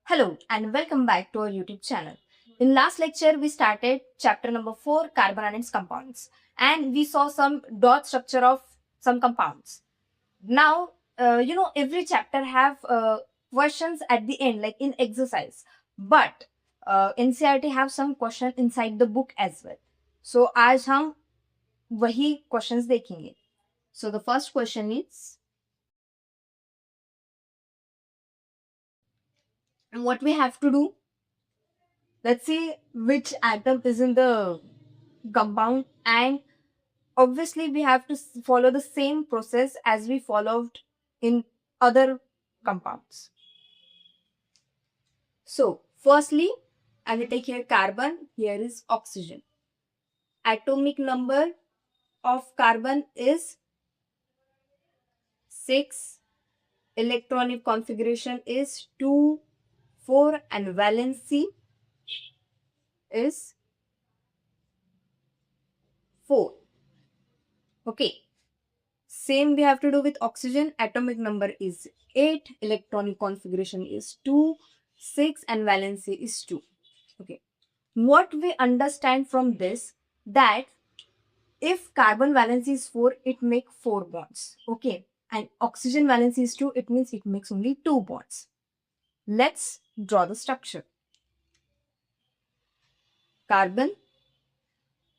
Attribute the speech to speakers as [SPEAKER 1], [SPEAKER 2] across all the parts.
[SPEAKER 1] Hello and welcome back to our YouTube channel. In last lecture, we started chapter number 4, carbon and its compounds, and we saw some dot structure of some compounds. Now, every chapter have questions at the end, like in exercise, but NCERT have some question inside the book as well. So आज हम वही questions देखेंगे. So the first question is, what we have to do? Let's see which atom is in the compound, and obviously we have to follow the same process as we followed in other compounds. So firstly, I will take here carbon, here is oxygen. Atomic number of carbon is 6, electronic configuration is 2, 4, and valency is 4. Okay. Same we have to do with oxygen. Atomic number is 8, electronic configuration is 2, 6, and valency is 2. Okay. What we understand from this, that if carbon valency is 4, it makes 4 bonds. Okay. And oxygen valency is 2, it means it makes only 2 bonds. Let's draw the structure. Carbon,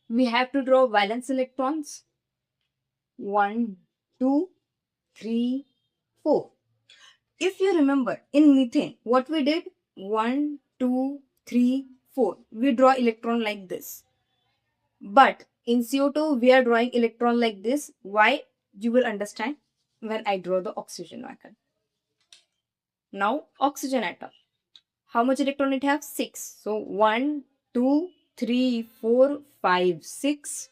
[SPEAKER 1] we have to draw valence electrons. 1, 2, 3, 4. If you remember, in methane, what we did? 1, 2, 3, 4. We draw electron like this. But in CO2, we are drawing electron like this. Why? You will understand when I draw the oxygen atom. Now, oxygen atom. How much electron it has? 6. So, 1, 2, 3, 4, 5, 6.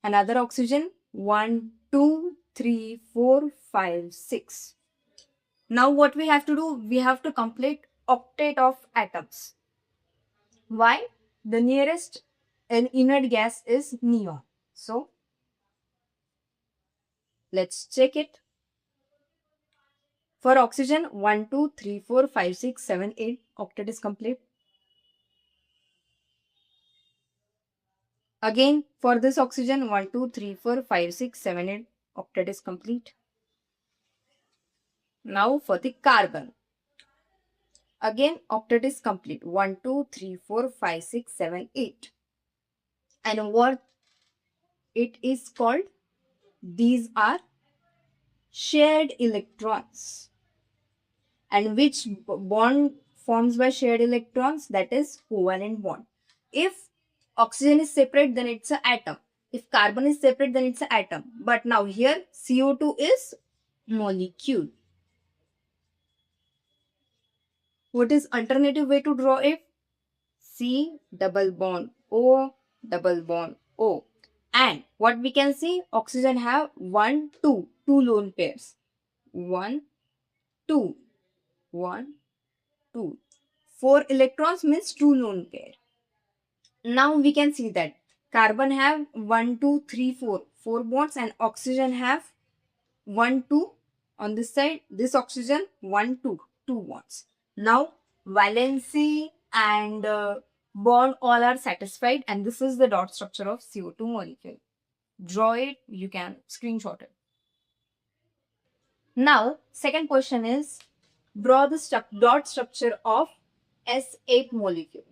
[SPEAKER 1] Another oxygen. 1, 2, 3, 4, 5, 6. Now what we have to do? We have to complete octet of atoms. Why? The nearest inert gas is neon. So let's check it. For oxygen, 1, 2, 3, 4, 5, 6, 7, 8. Octet is complete. Again, for this oxygen, 1, 2, 3, 4, 5, 6, 7, 8. Octet is complete. Now for the carbon. Again, octet is complete. 1, 2, 3, 4, 5, 6, 7, 8. And what it is called? These are shared electrons. And which bond forms by shared electrons? That is covalent bond. If oxygen is separate, then it's an atom. If carbon is separate, then it's an atom. But now here CO2 is molecule. What is alternative way to draw it? C double bond O double bond O. And what we can see, oxygen have 1, 2 lone pairs. 1, 2, 1, 2. 4 electrons means 2 lone pair. Now we can see that carbon have 1, 2, 3, 4. 4 bonds, and oxygen have 1, 2 on this side. This oxygen 1, 2. 2 bonds. Now valency and bond all are satisfied, and this is the dot structure of CO2 molecule. Draw it, you can screenshot it. Now second question is, draw the dot structure of S8 molecule.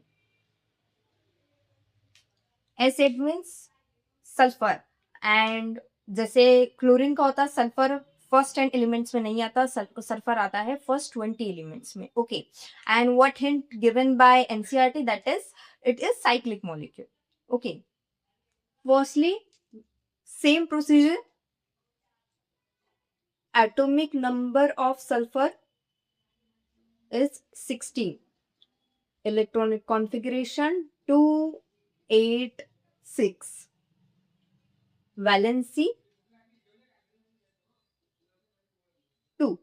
[SPEAKER 1] S8 means sulphur. And जैसे chlorine का होता है sulphur first 10 elements में नहीं आता, sulphur आता है first 20 elements में. Okay. And what hint given by NCERT, that is it is cyclic molecule. Okay. Firstly same procedure. atomic number of sulfur is 16. Electronic configuration 2, 8, 6. Valency 2.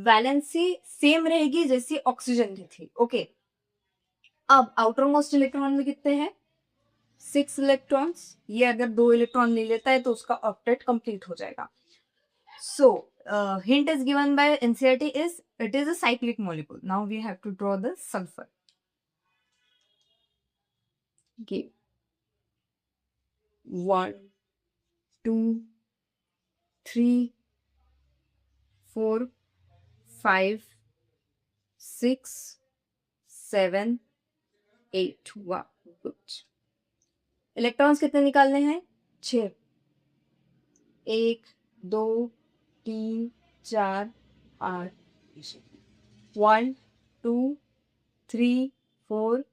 [SPEAKER 1] Valency same रहेगी जैसी oxygen की थी. Okay. अब outer most electron में कितने हैं? 6 electrons. ये अगर 2 इलेक्ट्रॉन ले लेता है तो उसका ऑक्टेट कंप्लीट हो जाएगा. So hint is given by NCERT is it is a cyclic molecule. Now we have to draw the sulfur. Okay, 1 2 3 4 5 6 7 8. वाह, गुड. इलेक्ट्रॉन्स कितने निकालने हैं? 6. 1 2 3 4 8. 1 2 3 4.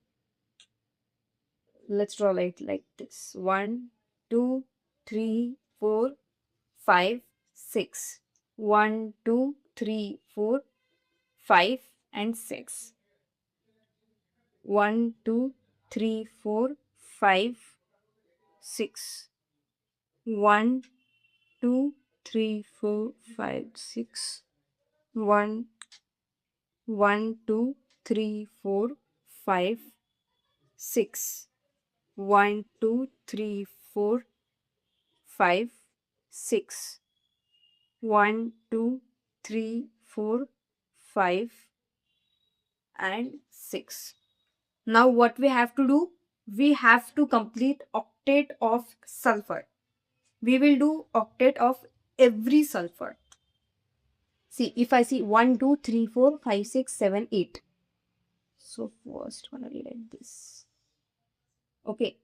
[SPEAKER 1] Let's draw like this. 1 2 3 4 5 6. 1 2 3 4 5 and 6. 1 2 3 4 5 6. 1 2 3 4 5 6. 1 1 2 3 4 5 6. 1 2 3 4 5 6. 1 2 3 4 5 and 6. Now what we have to do? We have to complete octet of sulfur. We will do octet of every sulfur. See, if I see 1 2 3 4 5 6 7 8. So first one I will write this. Okay.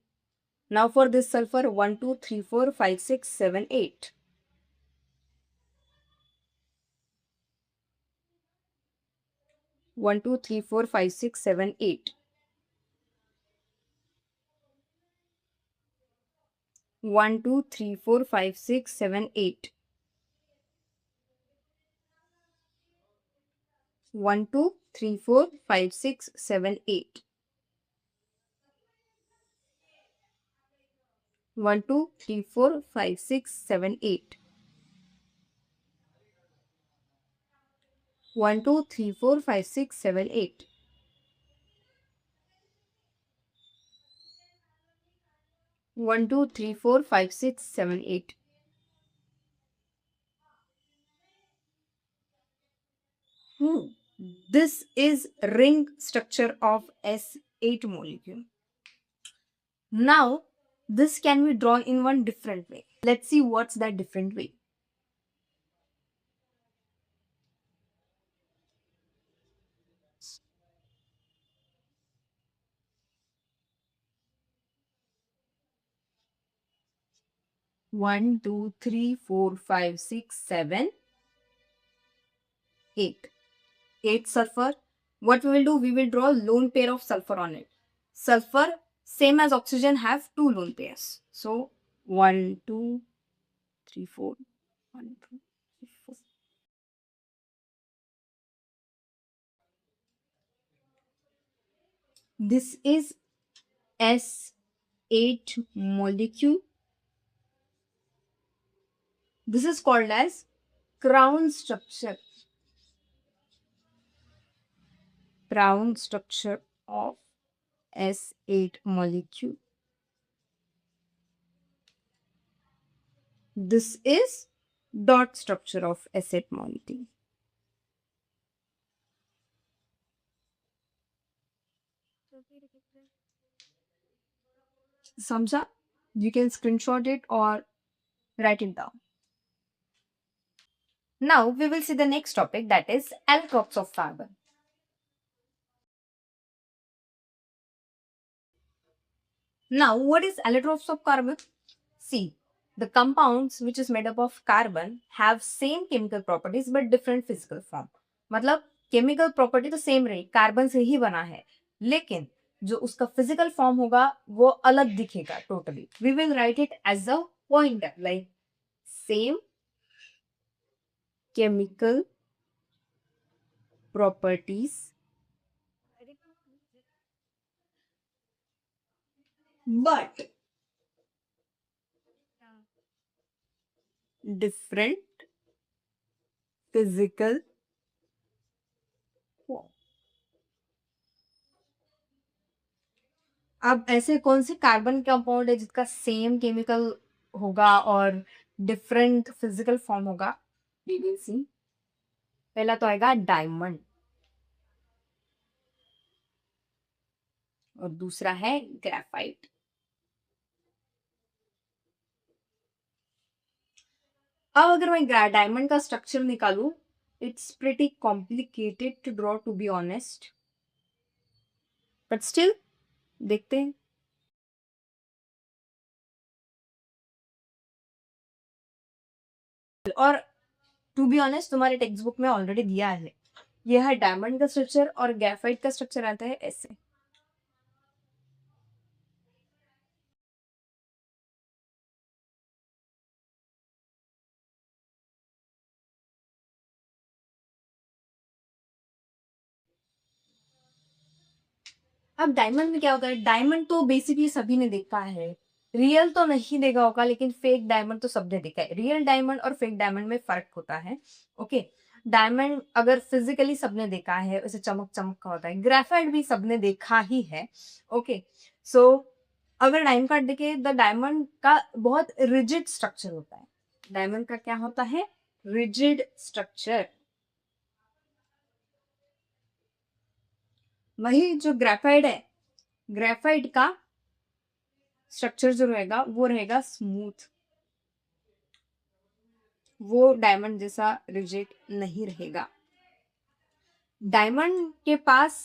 [SPEAKER 1] Now for this sulfur 1 2 3 4 5 6 7 8. 1 2 3 4 5 6 7 8. 1 2 3 4 5 6 7 8. 1 2 3 4 5 6 7 8. 1 2 3 4 5 6 7 8. 1 2 3 4 5 6 7 8. 1 2 3 4 5 6 7 8. This is ring structure of S8 molecule. Now this can be drawn in one different way. Let's see what's that different way. One, two, three, 4, 5, 6, 7, 8. 8 sulfur. What we will do? We will draw lone pair of sulfur on it. Sulfur, same as oxygen, have 2 lone pairs. So 1, 2, 3, 4. 1, 2, 3, 4. This is S8 molecule. This is called as crown structure. Crown structure of S8 molecule. This is dot structure of S8 molecule. Samjha? You can screenshot it or write it down. Now we will see the next topic, that is allotropes of carbon. Now what is allotropes of carbon? See, the compounds which is made up of carbon have same chemical properties but different physical form. मतलब chemical property तो same रही, carbon से ही बना है, लेकिन जो उसका physical form होगा वो अलग दिखेगा totally. We will write it as a pointer, like same chemical properties but different physical form. अब ऐसे कौन से कार्बन कंपाउंड है जिसका सेम केमिकल होगा और डिफरेंट फिजिकल फॉर्म होगा? We will see. पहला तो आएगा डायमंड और दूसरा है ग्रेफाइट। अब अगर मैं डायमंड का स्ट्रक्चर निकालू, it's pretty complicated to draw to be honest, but still देखते हैं। और टू बी ऑनेस्ट तुम्हारे टेक्स्ट बुक में ऑलरेडी दिया है, यह है डायमंड का स्ट्रक्चर और ग्रेफाइट का स्ट्रक्चर आता है ऐसे। अब डायमंड में क्या होता है, डायमंड तो बेसिकली सभी ने देखा है, रियल तो नहीं देखा होगा लेकिन फेक डायमंड तो सबने देखा है। रियल डायमंड और फेक डायमंड में फर्क होता है। ओके, डायमंड अगर फिजिकली सबने देखा है, उसे चमक चमक का होता है। ग्रेफाइट भी सबने देखा ही है। ओके, सो अगर डायमंड कार्ड देखे, द डायमंड का बहुत रिजिड स्ट्रक्चर होता है। डायमंड का क्या होता है, रिजिड स्ट्रक्चर। वही जो ग्रेफाइट है, ग्रेफाइट का स्ट्रक्चर जो रहेगा वो रहेगा स्मूथ, वो डायमंड जैसा रिजिड नहीं रहेगा। डायमंड के पास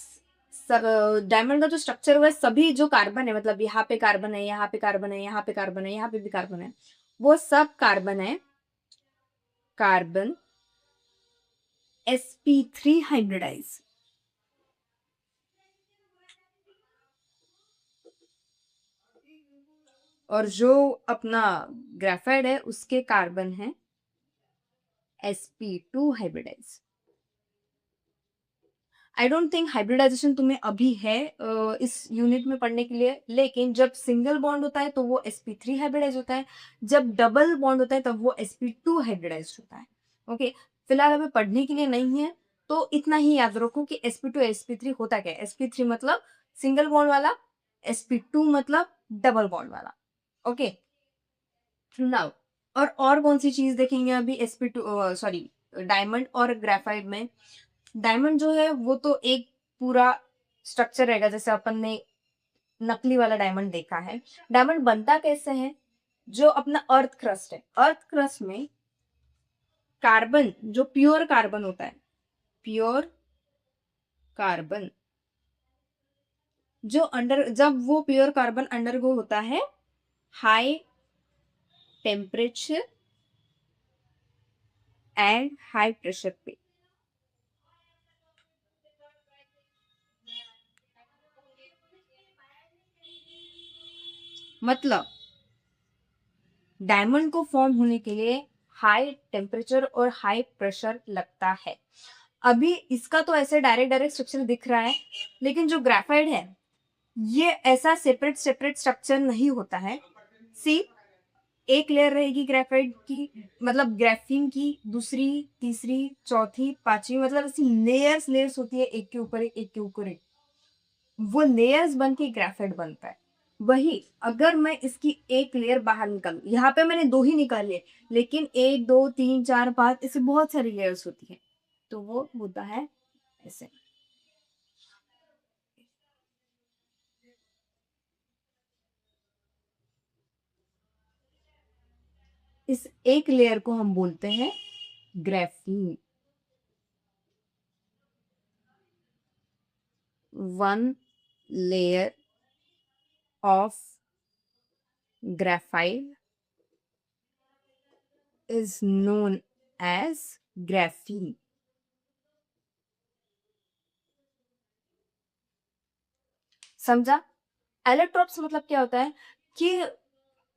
[SPEAKER 1] डायमंड का जो स्ट्रक्चर हुआ है, सभी जो कार्बन है, मतलब यहाँ पे कार्बन है, यहाँ पे कार्बन है, यहाँ पे कार्बन है, यहाँ पे भी कार्बन है, वो सब कार्बन है, कार्बन sp3 हाइब्रिडाइज। और जो अपना ग्रेफाइट है उसके कार्बन है sp2 hybridise. I don't think hybridisation तुम्हें अभी है इस यूनिट में पढ़ने के लिए, लेकिन जब सिंगल बॉन्ड होता है तो वो sp3 हाइब्रिडाइज होता है, जब डबल बॉन्ड होता है तब वो sp2 हाइब्रिडाइज होता है। ओके, फिलहाल अभी पढ़ने के लिए नहीं है, तो इतना ही याद रखो कि sp2 sp3 होता क्या है। sp3 मतलब सिंगल बॉन्ड वाला, sp2 मतलब डबल बॉन्ड वाला। ओके, नाउ और कौन सी चीज देखेंगे अभी sp2 सॉरी डायमंड और ग्रेफाइट में। डायमंड जो है वो तो एक पूरा स्ट्रक्चर रहेगा, जैसे अपन ने नकली वाला डायमंड देखा है। डायमंड बनता कैसे है, जो अपना अर्थ क्रस्ट है, अर्थ क्रस्ट में कार्बन, जो प्योर कार्बन होता है, प्योर कार्बन जो अंडर, जब वो प्योर कार्बन अंडरगो होता है high temperature and high pressure पे, मतलब डायमंड को फॉर्म होने के लिए हाई टेम्परेचर और हाई प्रेशर लगता है। अभी इसका तो ऐसे डायरेक्ट डायरेक्ट स्ट्रक्चर दिख रहा है, लेकिन जो ग्रेफाइट है ये ऐसा सेपरेट सेपरेट स्ट्रक्चर नहीं होता है। सी, एक लेयर रहेगी ग्रेफाइट की, मतलब ग्राफीन की, दूसरी, तीसरी, चौथी, पांचवी, मतलब ऐसी लेयर्स लेयर्स होती है, एक के ऊपर एक, एक के ऊपर एक, वो लेयर्स बन के ग्रेफाइट बनता है। वही अगर मैं इसकी एक लेयर बाहर निकालू, यहाँ पे मैंने दो ही निकाले, लेकिन एक, दो, तीन, चार, पांच, इससे बहुत सारी लेयर्स होती है, तो वो होता है ऐसे। इस एक लेयर को हम बोलते हैं graphene. One layer of graphite is known as graphene। समझा? एलोट्रोप्स मतलब क्या होता है कि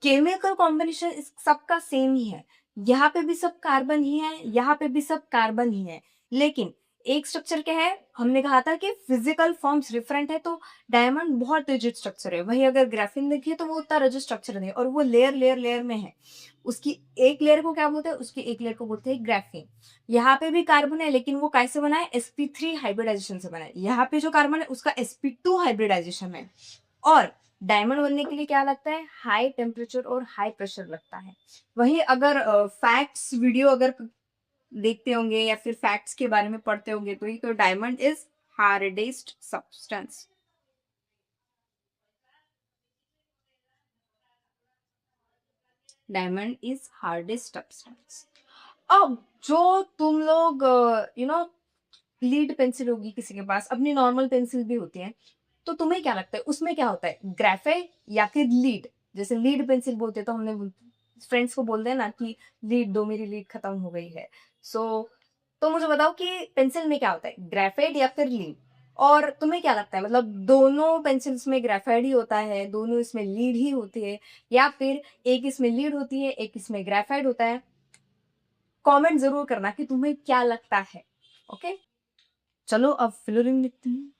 [SPEAKER 1] केमिकल कॉम्बिनेशन इस सबका सेम ही है, यहाँ पे भी सब कार्बन ही है, यहाँ पे भी सब कार्बन ही है, लेकिन एक स्ट्रक्चर क्या है, हमने कहा था कि फिजिकल फॉर्म्स डिफरेंट है, तो डायमंड बहुत रिजिड स्ट्रक्चर है, वही अगर ग्राफीन देखिए तो वो उतना रिजिड स्ट्रक्चर नहीं है, और वो लेयर लेयर लेयर में है। उसकी एक लेयर को क्या बोलते हैं, उसकी एक लेयर को बोलते हैं ग्राफीन। यहाँ पे भी कार्बन है, लेकिन वो कैसे बना है, sp3 हाइब्रिडाइजेशन से बना है। यहाँ पे जो कार्बन है उसका sp2 हाइब्रिडाइजेशन है। और डायमंड बनने के लिए क्या लगता है, हाई टेम्परेचर और हाई प्रेशर लगता है। वही अगर फैक्ट्स वीडियो अगर देखते होंगे या फिर फैक्ट्स के बारे में पढ़ते होंगे, तो ये diamond is hardest substance. Diamond is hardest substance. अब जो तुम लोग लीड पेंसिल होगी किसी के पास, अपनी नॉर्मल पेंसिल भी होती है, तो तुम्हें क्या लगता है उसमें क्या होता है, ग्रेफाइट या फिर लीड? जैसे लीड पेंसिल बोलते हैं तो हमने फ्रेंड्स को बोलते हैं ना कि लीड दो, मेरी लीड खत्म हो गई है। सो तो मुझे बताओ कि पेंसिल में क्या होता है, ग्रेफाइट या फिर लीड? और तुम्हें क्या लगता है, मतलब दोनों पेंसिल्स में ग्रेफाइट ही होता है, दोनों इसमें लीड ही होती है, या फिर एक इसमें लीड होती है एक इसमें ग्रेफाइट होता है? कमेंट जरूर करना कि तुम्हें क्या लगता है। ओके, चलो अब फ्लोरिंग लिखते हैं।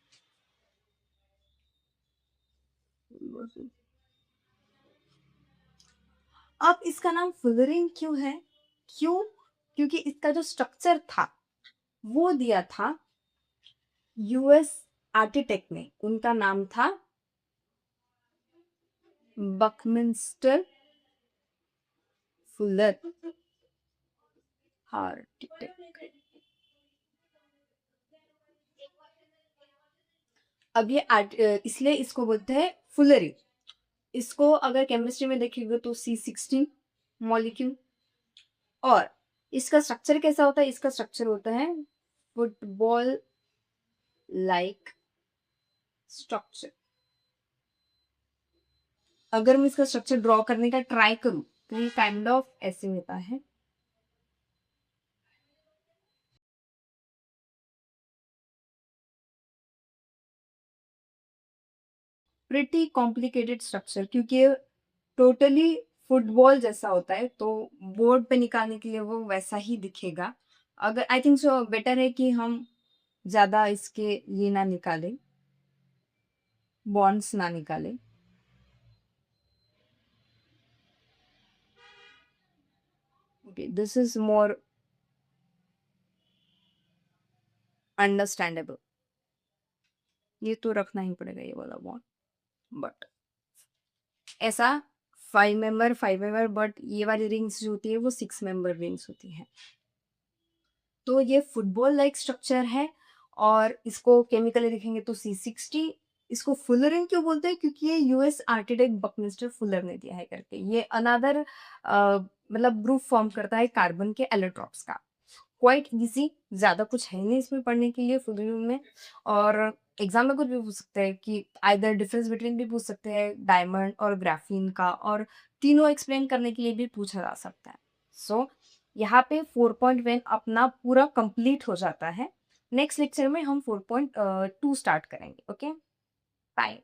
[SPEAKER 1] अब इसका नाम फ्लोरिंग क्यों है? क्यों? क्योंकि इसका जो स्ट्रक्चर था वो दिया था यूएस आर्किटेक्ट ने, उनका नाम था बकमिंस्टर फुलर आर्किटेक्ट। अब ये इसलिए इसको बोलते हैं फुलरी। इसको अगर केमिस्ट्री में देखेंगे तो C16 मॉलिक्यूल। और इसका स्ट्रक्चर कैसा होता है, इसका स्ट्रक्चर होता है फुटबॉल लाइक स्ट्रक्चर। अगर मैं इसका स्ट्रक्चर ड्रॉ करने का ट्राई करूं तो ये काइंड ऑफ ऐसे होता है। प्रिटी कॉम्प्लिकेटेड स्ट्रक्चर, क्योंकि ये टोटली फुटबॉल जैसा होता है, तो बोर्ड पे निकालने के लिए वो वैसा ही दिखेगा। अगर आई थिंक सो बेटर है कि हम ज्यादा इसके ये ना निकालें, बॉन्ड्स ना निकालें। Okay, this is more understandable. ये तो रखना ही पड़ेगा ये वाला बॉन्ड, बट ऐसा 5 मेंबर 5 मेंबर, बट ये वाली रिंग्स जो होती है वो 6 मेंबर रिंग्स होती है। तो ये फुटबॉल लाइक स्ट्रक्चर है, और इसको केमिकली देखेंगे तो C60। इसको फुलर रिंग क्यों बोलते हैं, क्योंकि ये यूएस आर्किटेक्ट बकमिस्टर फुलर ने दिया है करके। ये अनदर मतलब ग्रुप फॉर्म करता है कार्बन के एलोट्रॉप्स का। क्वाइट इजी, ज्यादा कुछ है नहीं इसमें पढ़ने के लिए फुलरिन में। और एग्जाम में कुछ भी पूछ सकते हैं कि आइदर डिफरेंस बिटवीन भी पूछ सकते हैं डायमंड और ग्राफीन का, और तीनों एक्सप्लेन करने के लिए भी पूछा जा सकता है। सो यहाँ पे 4.1 अपना पूरा कंप्लीट हो जाता है। नेक्स्ट लेक्चर में हम 4.2 स्टार्ट करेंगे। Okay, bye.